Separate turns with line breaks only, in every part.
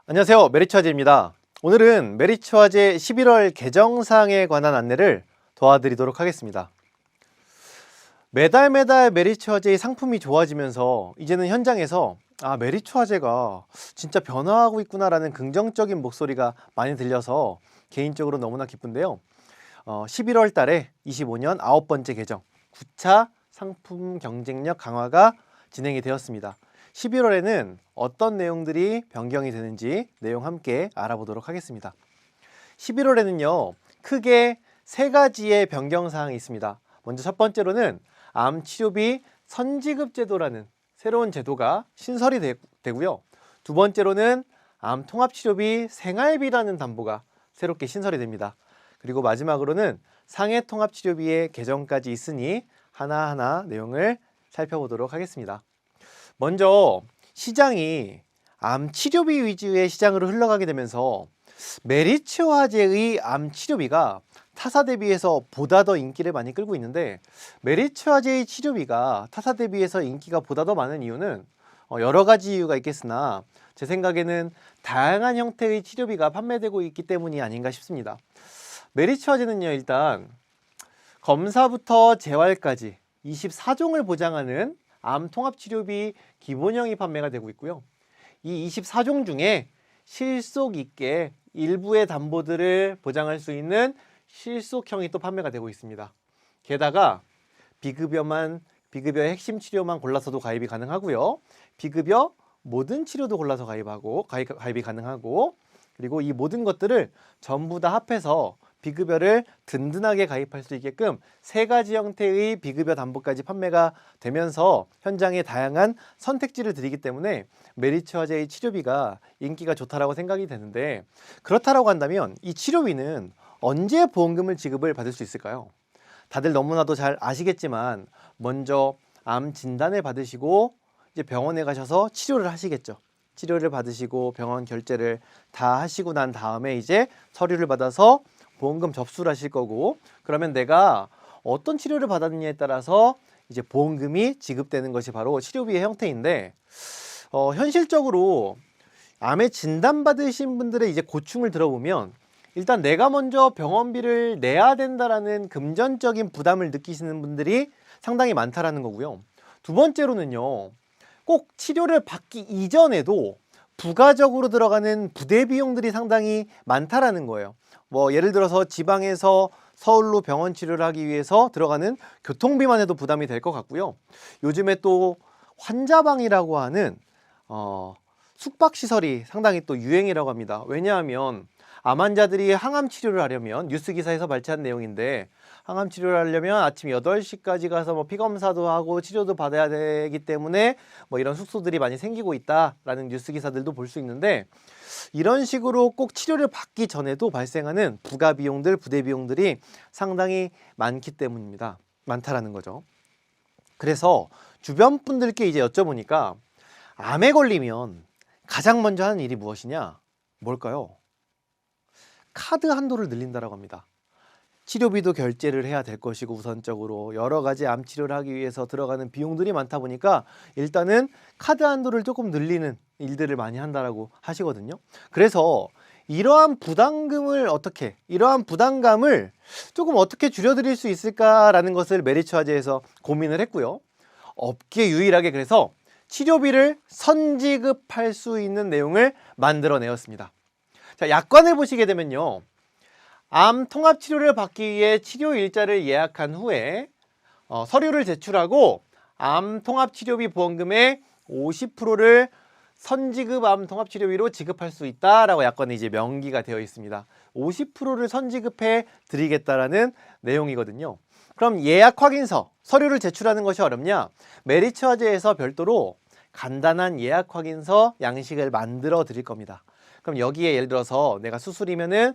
안녕하세요. 메리츠화재입니다. 오늘은 메리츠화재 11월 개정사항에 관한 안내를 도와드리도록 하겠습니다. 매달 메리츠화재의 상품이 좋아지면서 이제는 현장에서 메리츠화재가 진짜 변화하고 있구나 라는 긍정적인 목소리가 많이 들려서 개인적으로 너무나 기쁜데요. 11월 달에 25년 9번째 개정 9차 상품 경쟁력 강화가 진행이 되었습니다. 11월에는 어떤 내용들이 변경이 되는지 내용 함께 알아보도록 하겠습니다. 11월에는요, 크게 세 가지의 변경 사항이 있습니다. 먼저 첫 번째로는 암 치료비 선지급 제도라는 새로운 제도가 신설이 되고요. 두 번째로는 암 통합 치료비 생활비라는 담보가 새롭게 신설이 됩니다. 그리고 마지막으로는 상해 통합 치료비의 개정까지 있으니 하나하나 내용을 살펴보도록 하겠습니다. 먼저 시장이 암 치료비 위주의 시장으로 흘러가게 되면서 메리츠화재의 암 치료비가 타사 대비해서 보다 더 인기를 많이 끌고 있는데, 메리츠화재의 치료비가 타사 대비해서 인기가 보다 더 많은 이유는 여러 가지 이유가 있겠으나 제 생각에는 다양한 형태의 치료비가 판매되고 있기 때문이 아닌가 싶습니다. 메리츠화재는요, 일단 검사부터 재활까지 24종을 보장하는 암 통합치료비 기본형이 판매가 되고 있고요. 이 24종 중에 실속 있게 일부의 담보들을 보장할 수 있는 실속형이 또 판매가 되고 있습니다. 게다가 비급여의 핵심 치료만 골라서도 가입이 가능하고요. 비급여 모든 치료도 골라서 가입이 가능하고, 그리고 이 모든 것들을 전부 다 합해서 비급여를 든든하게 가입할 수 있게끔 세 가지 형태의 비급여 담보까지 판매가 되면서 현장에 다양한 선택지를 드리기 때문에 메리츠화재의 치료비가 인기가 좋다라고 생각이 되는데, 그렇다라고 한다면 이 치료비는 언제 보험금을 지급을 받을 수 있을까요? 다들 너무나도 잘 아시겠지만 먼저 암 진단을 받으시고 이제 병원에 가셔서 치료를 하시겠죠. 치료를 받으시고 병원 결제를 다 하시고 난 다음에 이제 서류를 받아서 보험금 접수를 하실 거고, 그러면 내가 어떤 치료를 받았느냐에 따라서 이제 보험금이 지급되는 것이 바로 치료비의 형태인데, 현실적으로 암에 진단받으신 분들의 이제 고충을 들어보면 일단 내가 먼저 병원비를 내야 된다라는 금전적인 부담을 느끼시는 분들이 상당히 많다라는 거고요. 두 번째로는요, 꼭 치료를 받기 이전에도 부가적으로 들어가는 부대 비용들이 상당히 많다라는 거예요. 예를 들어서 지방에서 서울로 병원 치료를 하기 위해서 들어가는 교통비만 해도 부담이 될 것 같고요. 요즘에 또 환자방이라고 하는 숙박시설이 상당히 또 유행이라고 합니다. 왜냐하면 암 환자들이 항암 치료를 하려면, 뉴스 기사에서 발췌한 내용인데, 항암 치료를 하려면 아침 8시까지 가서 피검사도 하고 치료도 받아야 되기 때문에 이런 숙소들이 많이 생기고 있다라는 뉴스 기사들도 볼 수 있는데, 이런 식으로 꼭 치료를 받기 전에도 발생하는 부가 비용들, 부대 비용들이 상당히 많다라는 거죠. 그래서 주변 분들께 이제 여쭤보니까 암에 걸리면 가장 먼저 하는 일이 무엇이냐? 뭘까요? 카드 한도를 늘린다라고 합니다. 치료비도 결제를 해야 될 것이고, 우선적으로 여러 가지 암 치료를 하기 위해서 들어가는 비용들이 많다 보니까 일단은 카드 한도를 조금 늘리는 일들을 많이 한다라고 하시거든요. 그래서 이러한 부담감을 조금 어떻게 줄여드릴 수 있을까라는 것을 메리츠화재에서 고민을 했고요. 업계 유일하게 그래서 치료비를 선지급할 수 있는 내용을 만들어내었습니다. 자, 약관을 보시게 되면요, 암 통합 치료를 받기 위해 치료 일자를 예약한 후에 서류를 제출하고 암 통합 치료비 보험금의 50%를 선지급 암 통합 치료비로 지급할 수 있다라고 약관에 이제 명기가 되어 있습니다. 50%를 선지급해 드리겠다라는 내용이거든요. 그럼 예약 확인서, 서류를 제출하는 것이 어렵냐? 메리츠화재에서 별도로 간단한 예약 확인서 양식을 만들어 드릴 겁니다. 그럼 여기에 예를 들어서 내가 수술이면은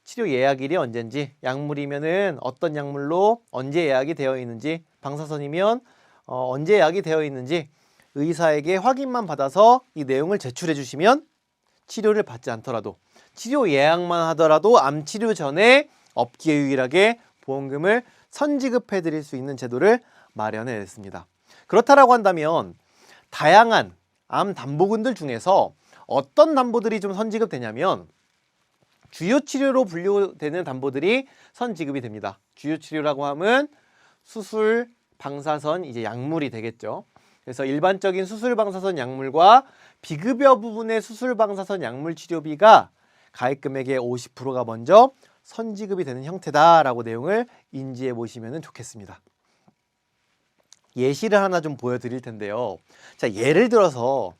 치료 예약일이 언젠지, 약물이면은 어떤 약물로 언제 예약이 되어 있는지, 방사선이면 언제 예약이 되어 있는지 의사에게 확인만 받아서 이 내용을 제출해 주시면 치료를 받지 않더라도, 치료 예약만 하더라도 암 치료 전에 업계 유일하게 보험금을 선지급해 드릴 수 있는 제도를 마련해 냈습니다. 그렇다라고 한다면 다양한 암 담보군들 중에서 어떤 담보들이 좀 선지급되냐면 주요 치료로 분류되는 담보들이 선지급이 됩니다. 주요 치료라고 하면 수술, 방사선, 이제 약물이 되겠죠. 그래서 일반적인 수술, 방사선, 약물과 비급여 부분의 수술, 방사선, 약물 치료비가 가입 금액의 50%가 먼저 선지급이 되는 형태다라고 내용을 인지해 보시면 좋겠습니다. 예시를 하나 좀 보여드릴 텐데요. 자, 예를 들어서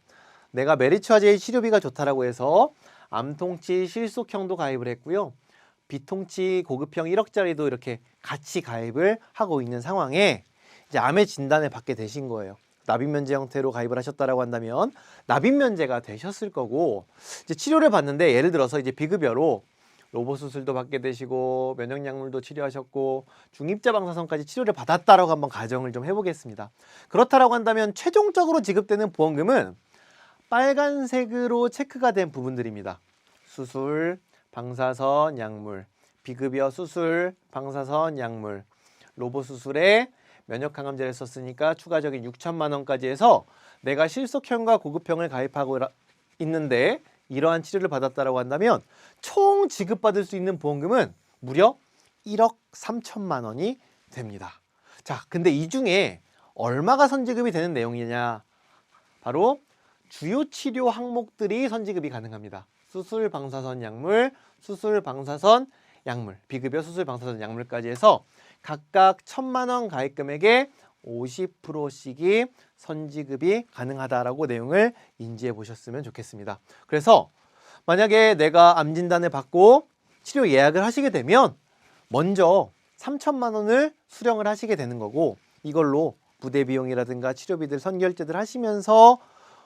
내가 메리츠화제의 치료비가 좋다라고 해서 암통치 실속형도 가입을 했고요. 비통치 고급형 1억짜리도 이렇게 같이 가입을 하고 있는 상황에 이제 암의 진단을 받게 되신 거예요. 납입면제 형태로 가입을 하셨다라고 한다면 납입면제가 되셨을 거고, 이제 치료를 받는데 예를 들어서 이제 비급여로 로봇 수술도 받게 되시고 면역약물도 치료하셨고 중입자 방사선까지 치료를 받았다라고 한번 가정을 좀 해보겠습니다. 그렇다라고 한다면 최종적으로 지급되는 보험금은 빨간색으로 체크가 된 부분들입니다. 수술, 방사선, 약물, 비급여 수술, 방사선, 약물, 로봇 수술에 면역항암제를 썼으니까 추가적인 6천만 원까지 해서 내가 실속형과 고급형을 가입하고 있는데 이러한 치료를 받았다라고 한다면 총 지급받을 수 있는 보험금은 무려 1억 3천만 원이 됩니다. 자, 근데 이 중에 얼마가 선지급이 되는 내용이냐? 바로 주요 치료 항목들이 선지급이 가능합니다. 수술, 방사선, 약물, 수술, 방사선, 약물, 비급여 수술, 방사선, 약물까지 해서 각각 1,000만 원 가입 금액의 50%씩이 선지급이 가능하다라고 내용을 인지해 보셨으면 좋겠습니다. 그래서 만약에 내가 암 진단을 받고 치료 예약을 하시게 되면 먼저 3,000만 원을 수령을 하시게 되는 거고, 이걸로 부대 비용이라든가 치료비들 선결제들 하시면서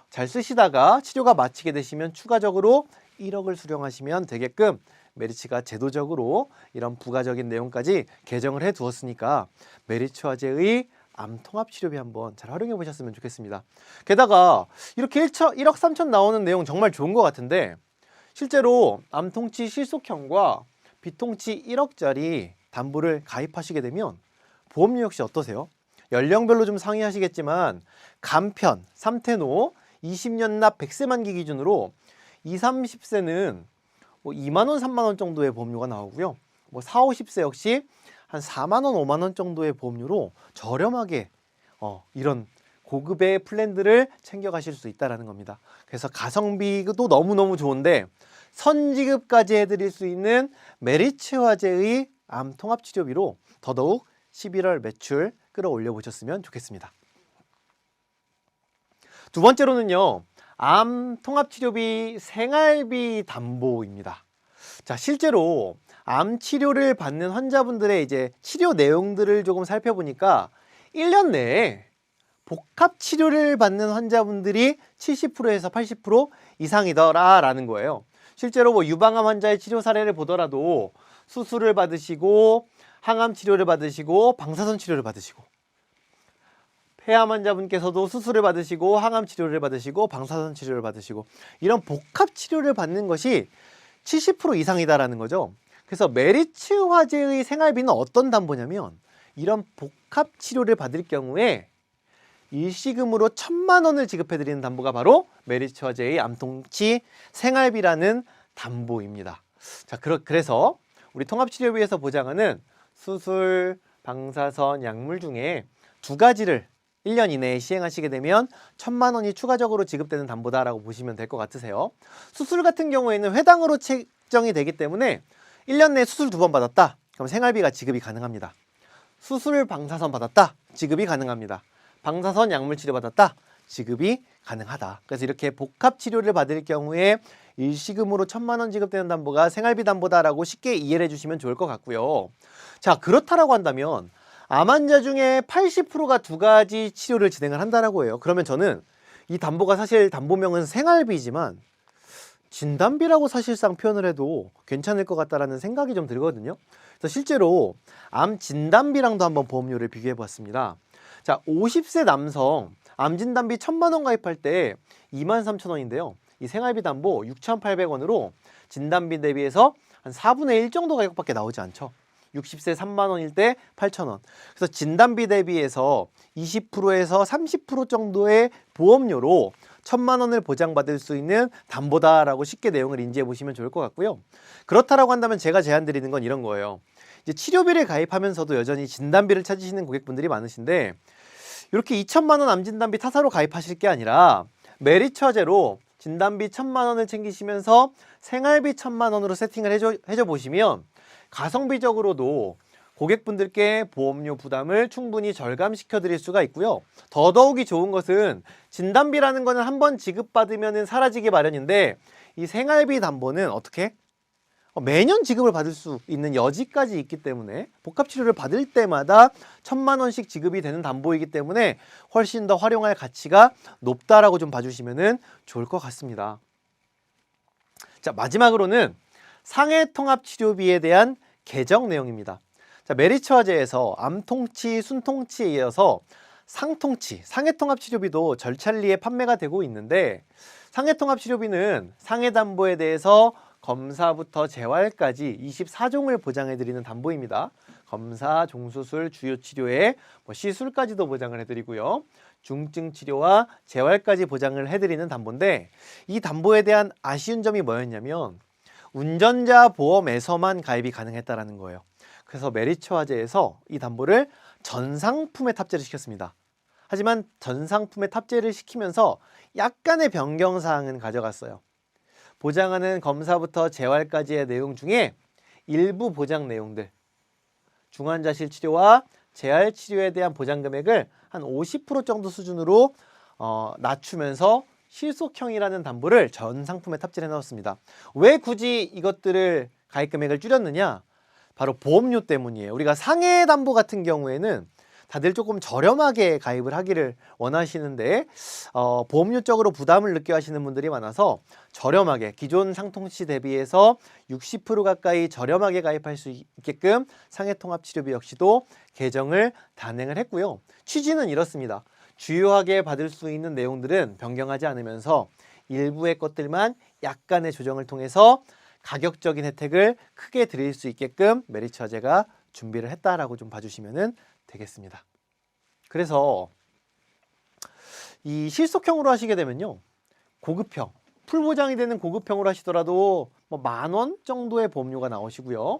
잘 쓰시다가 치료가 마치게 되시면 추가적으로 1억을 수령하시면 되게끔 메리츠가 제도적으로 이런 부가적인 내용까지 개정을 해 두었으니까 메리츠화재의 암 통합치료비 한번 잘 활용해 보셨으면 좋겠습니다. 게다가 이렇게 1억 3천 나오는 내용 정말 좋은 것 같은데, 실제로 암통치 실속형과 비통치 1억짜리 담보를 가입하시게 되면 보험료 역시 어떠세요? 연령별로 좀 상이하시겠지만 간편, 3태노, 20년 납 100세 만기 기준으로 20, 30세는 뭐 2만 원, 3만 원 정도의 보험료가 나오고요. 뭐 4, 50세 역시 한 4만 원, 5만 원 정도의 보험료로 저렴하게 이런 고급의 플랜들을 챙겨가실 수 있다는 겁니다. 그래서 가성비도 너무너무 좋은데 선지급까지 해드릴 수 있는 메리츠화재의 암 통합치료비로 더더욱 11월 매출 끌어올려 보셨으면 좋겠습니다. 두 번째로는요, 암 통합치료비 생활비 담보입니다. 자, 실제로 암 치료를 받는 환자분들의 이제 치료 내용들을 조금 살펴보니까 1년 내에 복합 치료를 받는 환자분들이 70%에서 80% 이상이더라라는 거예요. 실제로 뭐 유방암 환자의 치료 사례를 보더라도 수술을 받으시고 항암 치료를 받으시고 방사선 치료를 받으시고, 폐암 환자분께서도 수술을 받으시고 항암 치료를 받으시고 방사선 치료를 받으시고, 이런 복합 치료를 받는 것이 70% 이상이다라는 거죠. 그래서 메리츠화재의 생활비는 어떤 담보냐면 이런 복합 치료를 받을 경우에 일시금으로 1,000만 원을 지급해 드리는 담보가 바로 메리츠화재의 암통치 생활비라는 담보입니다. 자, 그래서 우리 통합치료비에서 보장하는 수술, 방사선, 약물 중에 두 가지를 1년 이내에 시행하시게 되면 1,000만 원이 추가적으로 지급되는 담보다라고 보시면 될 것 같으세요. 수술 같은 경우에는 회당으로 책정이 되기 때문에 1년 내에 수술 2번 받았다, 그럼 생활비가 지급이 가능합니다. 수술, 방사선 받았다, 지급이 가능합니다. 방사선, 약물 치료 받았다, 지급이 가능하다. 그래서 이렇게 복합 치료를 받을 경우에 일시금으로 1,000만 원 지급되는 담보가 생활비 담보다라고 쉽게 이해를 해주시면 좋을 것 같고요. 자, 그렇다라고 한다면 암 환자 중에 80%가 두 가지 치료를 진행을 한다라고 해요. 그러면 저는 이 담보가 사실 담보명은 생활비지만 진단비라고 사실상 표현을 해도 괜찮을 것 같다라는 생각이 좀 들거든요. 그래서 실제로 암 진단비랑도 한번 보험료를 비교해 봤습니다. 자, 50세 남성 암 진단비 1,000만 원 가입할 때 23,000원인데요. 이 생활비 담보 6,800원으로 진단비 대비해서 한 4분의 1 정도 가격밖에 나오지 않죠. 60세 3만 원일 때 8천 원. 그래서 진단비 대비해서 20%에서 30% 정도의 보험료로 1,000만 원을 보장받을 수 있는 담보다라고 쉽게 내용을 인지해 보시면 좋을 것 같고요. 그렇다라고 한다면 제가 제안 드리는 건 이런 거예요. 이제 치료비를 가입하면서도 여전히 진단비를 찾으시는 고객분들이 많으신데 이렇게 2천만 원 암진단비 타사로 가입하실 게 아니라 메리츠화재로 진단비 1,000만 원을 챙기시면서 생활비 1,000만 원으로 세팅을 해줘 보시면 가성비적으로도 고객분들께 보험료 부담을 충분히 절감시켜 드릴 수가 있고요. 더더욱이 좋은 것은 진단비라는 거는 한번 지급받으면 사라지기 마련인데 이 생활비 담보는 어떻게? 매년 지급을 받을 수 있는 여지까지 있기 때문에 복합치료를 받을 때마다 1,000만 원씩 지급이 되는 담보이기 때문에 훨씬 더 활용할 가치가 높다라고 좀 봐주시면 좋을 것 같습니다. 자, 마지막으로는 상해통합치료비에 대한 개정 내용입니다. 자, 메리츠화재에서 암통치, 순통치에 이어서 상통치, 상해통합치료비도 절찰리에 판매가 되고 있는데 상해통합치료비는 상해담보에 대해서 검사부터 재활까지 24종을 보장해드리는 담보입니다. 검사, 종수술, 주요치료에 시술까지도 보장을 해드리고요. 중증치료와 재활까지 보장을 해드리는 담보인데 이 담보에 대한 아쉬운 점이 뭐였냐면 운전자 보험에서만 가입이 가능했다는 거예요. 그래서 메리츠화재에서 이 담보를 전 상품에 탑재를 시켰습니다. 하지만 전 상품에 탑재를 시키면서 약간의 변경사항은 가져갔어요. 보장하는 검사부터 재활까지의 내용 중에 일부 보장 내용들, 중환자실 치료와 재활 치료에 대한 보장 금액을 한 50% 정도 수준으로 낮추면서 실속형이라는 담보를 전 상품에 탑재해 넣었습니다. 왜 굳이 이것들을 가입 금액을 줄였느냐? 바로 보험료 때문이에요. 우리가 상해 담보 같은 경우에는 다들 조금 저렴하게 가입을 하기를 원하시는데 보험료적으로 부담을 느껴 하시는 분들이 많아서 저렴하게 기존 상통치 대비해서 60% 가까이 저렴하게 가입할 수 있게끔 상해통합치료비 역시도 개정을 단행을 했고요. 취지는 이렇습니다. 주요하게 받을 수 있는 내용들은 변경하지 않으면서 일부의 것들만 약간의 조정을 통해서 가격적인 혜택을 크게 드릴 수 있게끔 메리츠화재가 준비를 했다라고 좀 봐주시면 되겠습니다. 그래서 이 실속형으로 하시게 되면요, 고급형, 풀보장이 되는 고급형으로 하시더라도 뭐 10,000원 정도의 보험료가 나오시고요.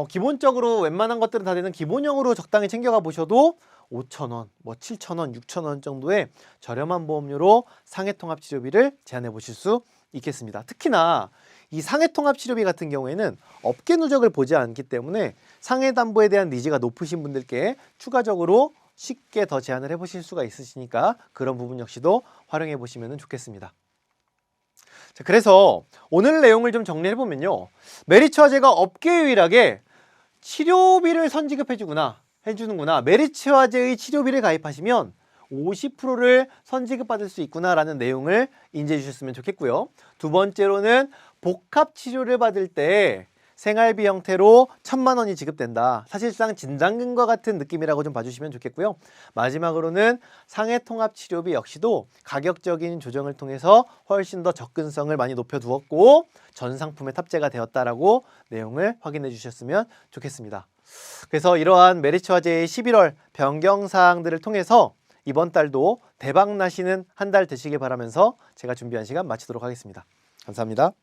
기본적으로 웬만한 것들은 다 되는 기본형으로 적당히 챙겨가 보셔도 5,000원, 뭐 7,000원, 6,000원 정도의 저렴한 보험료로 상해통합치료비를 제한해 보실 수 있겠습니다. 특히나 이 상해통합치료비 같은 경우에는 업계 누적을 보지 않기 때문에 상해담보에 대한 니즈가 높으신 분들께 추가적으로 쉽게 더 제한을 해보실 수가 있으시니까 그런 부분 역시도 활용해 보시면 좋겠습니다. 자, 그래서 오늘 내용을 좀 정리해보면요, 메리츠화재가 업계 유일하게 치료비를 해주는구나, 메리츠화재의 치료비를 가입하시면 50%를 선지급 받을 수 있구나라는 내용을 인지해 주셨으면 좋겠고요. 두 번째로는 복합치료를 받을 때 생활비 형태로 1,000만 원이 지급된다. 사실상 진단금과 같은 느낌이라고 좀 봐주시면 좋겠고요. 마지막으로는 상해통합치료비 역시도 가격적인 조정을 통해서 훨씬 더 접근성을 많이 높여두었고 전 상품에 탑재가 되었다라고 내용을 확인해 주셨으면 좋겠습니다. 그래서 이러한 메리츠화재의 11월 변경사항들을 통해서 이번 달도 대박 나시는 한 달 되시길 바라면서 제가 준비한 시간 마치도록 하겠습니다. 감사합니다.